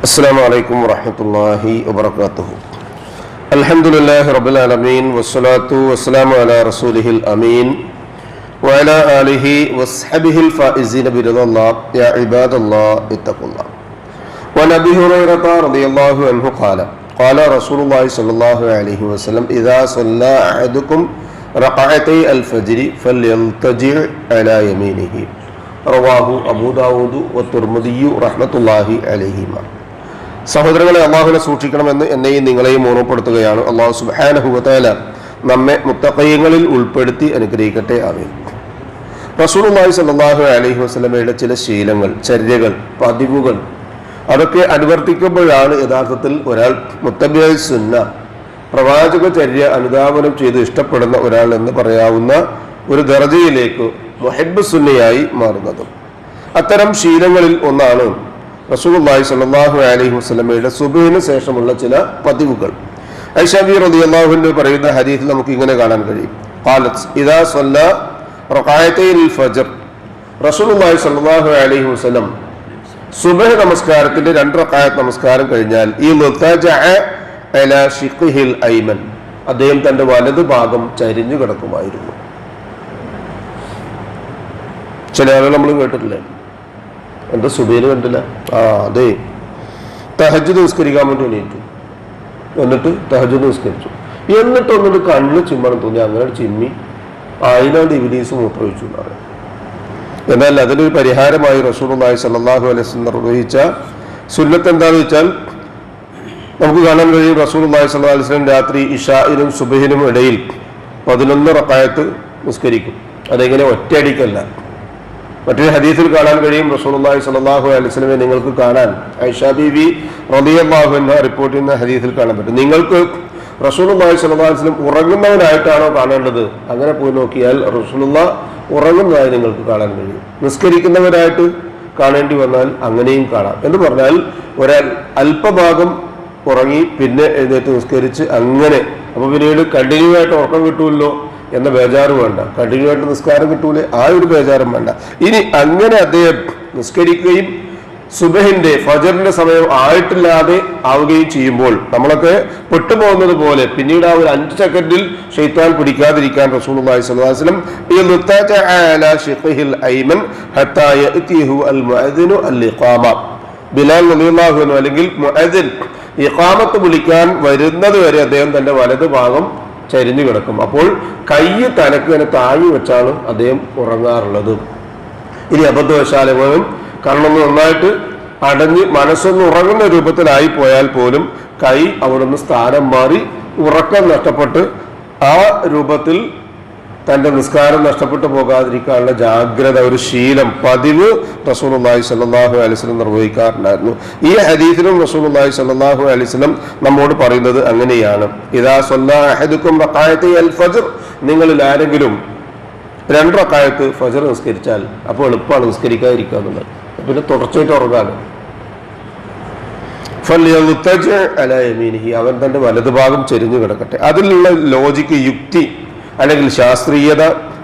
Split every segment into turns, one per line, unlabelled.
السلام عليكم ورحمة الله وبركاته. الحمد لله رب العالمين والصلاة والسلام على رسوله الأمين وعلى آله وصحبه الفائزين برضا الله. يا عباد الله اتقوا الله. وعن أبي هريرة رضي الله عنه قال قال رسول الله صلى الله عليه وسلم إذا صلى أحدكم ركعتي الفجر فليضطجع على يمينه. റവാഹു അബൂ ദാവൂദ് വത്തിർമിദി റഹ്മത്തുള്ളാഹി അലൈഹിമ. സഹോദരങ്ങളെ, അള്ളാഹുവിനെ സൂക്ഷിക്കണമെന്ന് എന്നെയും നിങ്ങളെയും ഓർമ്മപ്പെടുത്തുകയാണ്. അള്ളാഹു സുബ്ഹാനഹു വ തആല നമ്മെ മുത്തഖീങ്ങളിൽ ഉൾപ്പെടുത്തി അനുഗ്രഹിക്കട്ടെ. ആമീൻ. റസൂലുള്ളാഹി സ്വല്ലല്ലാഹു അലൈഹി വസല്ലമയുടെ ചില ശീലങ്ങൾ, ചര്യകൾ, പതിവുകൾ അതൊക്കെ അനുവർത്തിക്കുമ്പോഴാണ് യഥാർത്ഥത്തിൽ ഒരാൾ മുത്തബിഉ സുന്ന, പ്രവാചക ചര്യ അനുധാവനം ചെയ്ത് ഇഷ്ടപ്പെടുന്ന ഒരാൾ എന്ന് പറയാവുന്ന ഒരു ദർജയിലേക്ക് മുഹിബ്ബ് സുന്നയായി മാറുന്നത്. അത്തരം ശീലങ്ങളിൽ ഒന്നാണ് റസൂലുള്ളാഹി സ്വല്ലല്ലാഹു അലൈഹി വസല്ലമയുടെ സുബ്ഹിന് ശേഷമുള്ള ചില പതിവുകൾ. ആയിഷ റളിയല്ലാഹു അൻഹ പറയുന്ന ഹദീസിൽ നമുക്ക് ഇങ്ങനെ കാണാൻ കഴിയും. ഖാലത്ത് ഇദാ സ്വല്ല റകഅതൈൽ ഫജ്ർ. റസൂലുള്ളാഹി സ്വല്ലല്ലാഹു അലൈഹി വസല്ലം സുബ്ഹ് നമസ്കാരത്തിന്റെ 2 റകഅത്ത് നമസ്കാരം കഴിഞ്ഞാൽ ഈ മുത്തജഅ അലാ ശിഖ്ഹിൽ ഐമൻ, അദ്ദേഹം തന്റെ വലതു ഭാഗം ചരിഞ്ഞു കിടക്കുമായിരുന്നു. ചില ആളുകൾ നമ്മൾ കേട്ടിട്ടില്ലേ, എന്താ സുബൈന് കണ്ടില്ല, അതെ തഹജ്ജുദ് നിസ്കരിക്കാൻ വേണ്ടി എണീറ്റു, എന്നിട്ട് തഹജ്ജുദ് നിസ്കരിച്ചു, എന്നിട്ട് കണ്ണ് ചിമ്മണം തോന്നി, അങ്ങനെ ചിമ്മി അതിനാണ്ട് ഇബ്ലീസ് മൂത്രമൊഴിച്ചു എന്നാണ്. എന്നാൽ അതിനൊരു പരിഹാരമായി റസൂലുള്ളാഹി സ്വല്ലല്ലാഹു അലൈഹി വസല്ലം നിർവഹിച്ച സുന്നത്ത് എന്താണെന്ന് വെച്ചാൽ, നമുക്ക് കാണാൻ കഴിയും റസൂലുള്ളാഹി സ്വല്ലല്ലാഹു അലൈഹി വസല്ലം രാത്രി ഇശാഇനും സുബ്ഹിനും ഇടയിൽ 11 റകഅത്ത് നിസ്കരിക്കും. അതെങ്ങനെ ഒറ്റയടിക്കല്ല. മറ്റൊരു ഹദീസിൽ കാണാൻ കഴിയും, റസൂലുള്ളാഹി സ്വല്ലല്ലാഹു അലൈഹി വസല്ലമയെ നിങ്ങൾക്ക് കാണാൻ ആയിഷ ബീവി റളിയല്ലാഹു അൻഹ റിപ്പോർട്ട് ചെയ്യുന്ന ഹദീസിൽ കാണാൻ പറ്റും. നിങ്ങൾക്ക് റസൂലുള്ളാഹി സ്വല്ലല്ലാഹു അലൈഹി വസല്ലം ഉറങ്ങുന്നവനായിട്ടാണോ കാണേണ്ടത്? അങ്ങനെ പോയി നോക്കിയാൽ റസൂലുള്ളാഹി ഉറങ്ങുന്നതായി നിങ്ങൾക്ക് കാണാൻ കഴിയും. നിസ്കരിക്കുന്നവരായിട്ട് കാണേണ്ടി വന്നാൽ അങ്ങനെയും കാണാം. എന്ന് പറഞ്ഞാൽ ഒരാൾ അല്പഭാഗം ഉറങ്ങി പിന്നെ എഴുന്നേറ്റ് നിസ്കരിച്ച് അങ്ങനെ, അപ്പോൾ പിന്നീട് കണ്ടിന്യൂ ആയിട്ട് ഉറക്കം കിട്ടുമല്ലോ എന്ന ബേജാറ് വേണ്ട, കണ്ടിന്യൂ ആയിട്ട് നിസ്കാരം കിട്ടൂലേ ആ ഒരു ബേജാറും വേണ്ട. ഇനി അങ്ങനെ അദ്ദേഹം നിസ്കരിക്കുകയും സുബഹിന്റെ ഫജറിന്റെ സമയം ആയിട്ടില്ലാതെ ആവുകയും ചെയ്യുമ്പോൾ നമ്മളൊക്കെ പെട്ടുപോകുന്നത് പോലെ പിന്നീട് ആ ഒരു 5 സെക്കൻഡിൽ ശൈത്താൻ പിടിക്കാതിരിക്കാൻ റസൂലുള്ളാഹി സ്വല്ലല്ലാഹു അലൈഹി വസല്ലം ബിലാൽ റളിയല്ലാഹു അൻഹു അല്ലെങ്കിൽ മുഅദ്ദിൻ ഇഖാമത്ത് വിളിക്കാൻ വരുന്നത് വരെ അദ്ദേഹം തന്റെ വലതു ഭാഗം ചരിഞ്ഞു കിടക്കും. അപ്പോൾ കൈ തലക്ക് തന്നെ താഴി വെച്ചാണ് അദ്ദേഹം ഉറങ്ങാറുള്ളത്. ഇനി അബദ്ധവശാലും കണ്ണൊന്ന് നന്നായിട്ട് അടഞ്ഞ് മനസ്സൊന്ന് ഉറങ്ങുന്ന രൂപത്തിലായി പോയാൽ പോലും കൈ അവിടുന്ന് സ്ഥാനം മാറി ഉറക്കം നഷ്ടപ്പെട്ട് ആ രൂപത്തിൽ തന്റെ നിസ്കാരം നഷ്ടപ്പെട്ടു പോകാതിരിക്കാനുള്ള ജാഗ്രത, ഒരു ശീലം, പതിവ് റസൂലുള്ളാഹി സ്വല്ലല്ലാഹു അലൈഹി വസല്ലം നിർവഹിക്കാറുണ്ടായിരുന്നു. ഈ ഹദീസിലും റസൂലുള്ളാഹി സ്വല്ലല്ലാഹു അലൈഹി വസല്ലം നമ്മോട് പറയുന്നത് അങ്ങനെയാണ്. ഇദാ സ്വല്ലാ അഹദുക്കും റകഅതൈ അൽ ഫജ്ർ, നിങ്ങളിൽ ആരെങ്കിലും 2 റകഅത്ത് ഫജ്ർ നിസ്കരിച്ചാൽ, അപ്പോൾ എളുപ്പമാണ് നിസ്കരിക്കാതിരിക്കുക എന്നുള്ളത്, പിന്നെ തുടർച്ചയായിട്ട് ഉറങ്ങാൻ. ഫല്യദ്തജ അലാ യമീനിഹി, അവൻ തന്റെ വലതുഭാഗം ചെരിഞ്ഞു കിടക്കട്ടെ. അതിലുള്ള ലോജിക്ക്, യുക്തി അല്ലെങ്കിൽ ശാസ്ത്രീയത,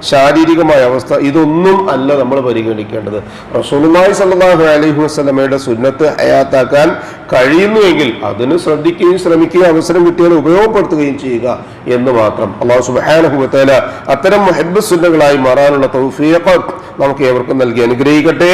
ശാരീരികമായ അവസ്ഥ, ഇതൊന്നും അല്ല നമ്മൾ പരിഗണിക്കേണ്ടത്. റസൂലുള്ളാഹി സ്വല്ലല്ലാഹു അലൈഹി വസല്ലമയുടെ സുന്നത്ത് ഹയാത്താക്കാൻ കഴിയുന്നുവെങ്കിൽ അതിന് ശ്രദ്ധിക്കുകയും ശ്രമിക്കുകയും അവസരം കിട്ടിയാൽ ഉപയോഗപ്പെടുത്തുകയും ചെയ്യുക എന്ന് മാത്രം. അല്ലാഹു സുബ്ഹാനഹു വ തആല അത്തരം മുഹിബ്ബ് സുന്നകളായി മാറാനുള്ള തൗഫീഖ് നമുക്ക് ഏവർക്കും നൽകി അനുഗ്രഹിക്കട്ടെ.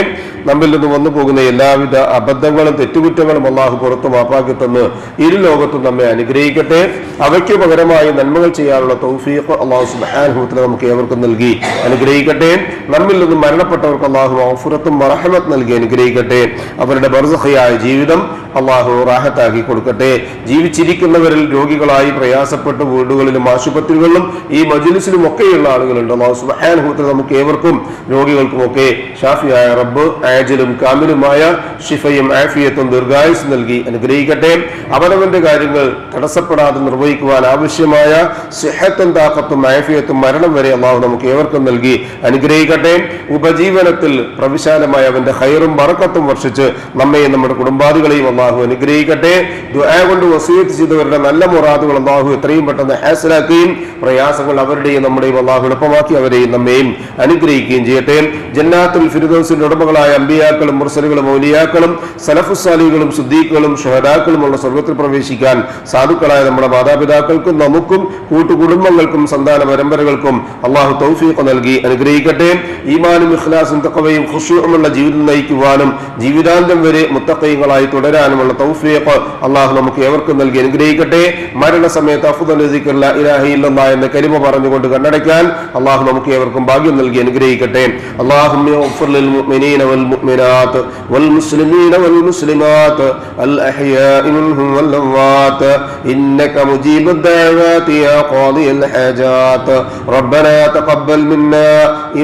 നമ്മിൽ നിന്ന് വന്നു പോകുന്ന എല്ലാവിധ അബദ്ധങ്ങളും തെറ്റുകുറ്റങ്ങളും അല്ലാഹു പുറത്തു മാപ്പാക്കി തന്ന് ഇരു ലോകത്തും നമ്മെ അനുഗ്രഹിക്കട്ടെ. അവയ്ക്ക് പകരമായി നന്മകൾ ചെയ്യാനുള്ള തൗഫീഖ് അല്ലാഹു സുബ്ഹാനഹു വ തആല നമുക്ക് ഏവർക്കും നൽകി അനുഗ്രഹിക്കട്ടെ. നമ്മിൽ നിന്ന് മരണപ്പെട്ടവർക്ക് അല്ലാഹു മഗ്ഫിറത്തും റഹ്മത്തും നൽകി അനുഗ്രഹിക്കട്ടെ. അവരുടെ ബർസഖിയായ ജീവിതം അല്ലാഹു റാഹത്താക്കി കൊടുക്കട്ടെ. ജീവിച്ചിരിക്കുന്നവരിൽ രോഗികളായി പ്രയാസപ്പെട്ട വീടുകളിലും ആശുപത്രികളിലും ഈ മജ്ലിസിലും ഒക്കെയുള്ള ആളുകളുണ്ട്. അല്ലാഹു സുബ്ഹാനഹു വ തആല നമുക്ക് ഏവർക്കും രോഗികൾക്കും ഒക്കെ ഷാഫിയായ റബ്ബ് ആജിലും കാമിലുമായ ശിഫയും ആഫിയത്തും ദീർഘായുസ് നൽകി അനുഗ്രഹിക്കട്ടെ. അവനവന്റെ കാര്യങ്ങൾ തടസ്സപ്പെടാതെ നിർവഹിക്കുവാൻ ആവശ്യമായ സിഹത്തും താഖത്തും ആഫിയത്തും മരണം വരെ അല്ലാഹു നമുക്ക് ഏവർക്കും നൽകി അനുഗ്രഹിക്കട്ടെ. ഉപജീവനത്തിൽ പ്രവിശാലമായ അവന്റെ ഖൈറും ബറക്കത്തും വർഷിച്ച് നമ്മെയും നമ്മുടെ കുടുംബാദികളെയും അല്ലാഹു അനുഗ്രഹിക്കട്ടെ. ദുആ കൊണ്ട് വസിയത്ത് ചെയ്തവരുടെ നല്ല മുറാദുകൾ അല്ലാഹു എത്രയും പെട്ടെന്ന് ഹാസിലാക്കുകയും പ്രയാസങ്ങൾ അവരുടെയും നമ്മുടെയും അള്ളാഹു എളുപ്പമാക്കി അവരെയും നമ്മയും അനുഗ്രഹിക്കുകയും ചെയ്യട്ടെ. ജന്നാത്തുൽ ഫിർദൗസിന്റെ ഉടമകളായ അമ്പിയാക്കളും മുർസലുകളും ഔലിയാക്കളും സലഫുസ്സാലികളും സുദ്ദീഖുകളും ഷുഹദാക്കളും ഉള്ള സ്വർഗ്ഗത്തിൽ പ്രവേശിക്കാൻ സാധുക്കളായ നമ്മുടെ മാതാപിതാക്കൾക്കും നമുക്കും കൂട്ടുകുടുംബങ്ങൾക്കും സന്താന പരമ്പരകൾക്കും അള്ളാഹു തൗഫീഖ് നൽകി അനുഗ്രഹിക്കട്ടെ. ഈമാനും ഇഖ്ലാസും തഖ്വയും ഖുശൂഉമുള്ള ജീവിതം നയിക്കുവാനും ജീവിതാന്തം വരെ മുത്തഖീങ്ങളായി തുടരാനുമുള്ള തൗഫീഖ് അള്ളാഹു നമുക്ക് ഏവർക്കും നൽകി അനുഗ്രഹിക്കട്ടെ. മരണസമയത്ത് അഫ്ദലു ദിക്ർ ലാ ഇലാഹ ഇല്ലല്ലാഹ് എന്ന കലിമ പറഞ്ഞുകൊണ്ട് കണ്ണടയ്ക്കാൻ അള്ളാഹു നമുക്ക് ഏവർക്കും ഭാഗ്യം നൽകി അനുഗ്രഹിക്കട്ടെ. അല്ലാഹുമ്മ ഇഗ്ഫിർ ലിൽ മുഅ്മിനീന വൽ മുഅ്മിനാത്ത് വൽ മുസ്ലിമീന വൽ മുസ്ലിമാത്ത് അൽ അഹ്യാഇ മിൻഹും വൽ അംവാത്ത് ഇന്നക മുജീബുദ് ദഅവാതി യാ ഖാദിയൽ ഹാജാത്ത് റബ്ബനാ തഖബ്ബൽ മിന്നാ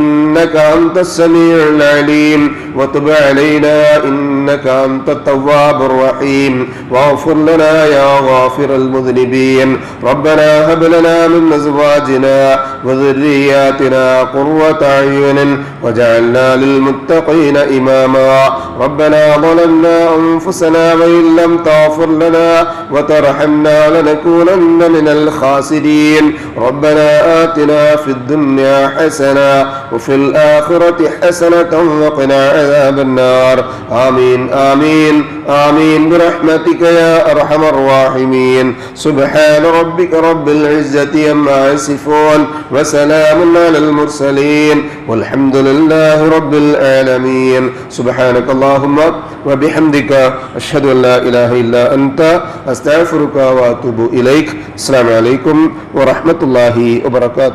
ഇന്നക അൻതസ് സമീഉൽ അലീം വതുബ് അലൈനാ ഇന്നക അൻതത് തവ്വാബുർ റഹീം വഗ്ഫിർ ലനാ യാ ഗാഫിറൽ മുദ്നിബീൻ റബ്ബനാ ഹബ് ലനാ മിൻ അസ്വാജിനാ وذرياتنا قرة أعين وجعلنا للمتقين إماما ربنا ظلمنا أنفسنا وإن لم تغفر لنا وترحمنا لنكونن من الخاسرين ربنا آتنا في الدنيا حسنة وفي الآخرة حسنة وقنا عذاب النار آمين آمين آمين برحمتك يا أرحم الراحمين سبحان ربك رب العزة عما يصفون وسلام على المرسلين والحمد لله رب العالمين سبحانك اللهم وبحمدك أشهد أن لا إله إلا أنت أستغفرك وأتوب إليك السلام عليكم ورحمة الله وبركاته.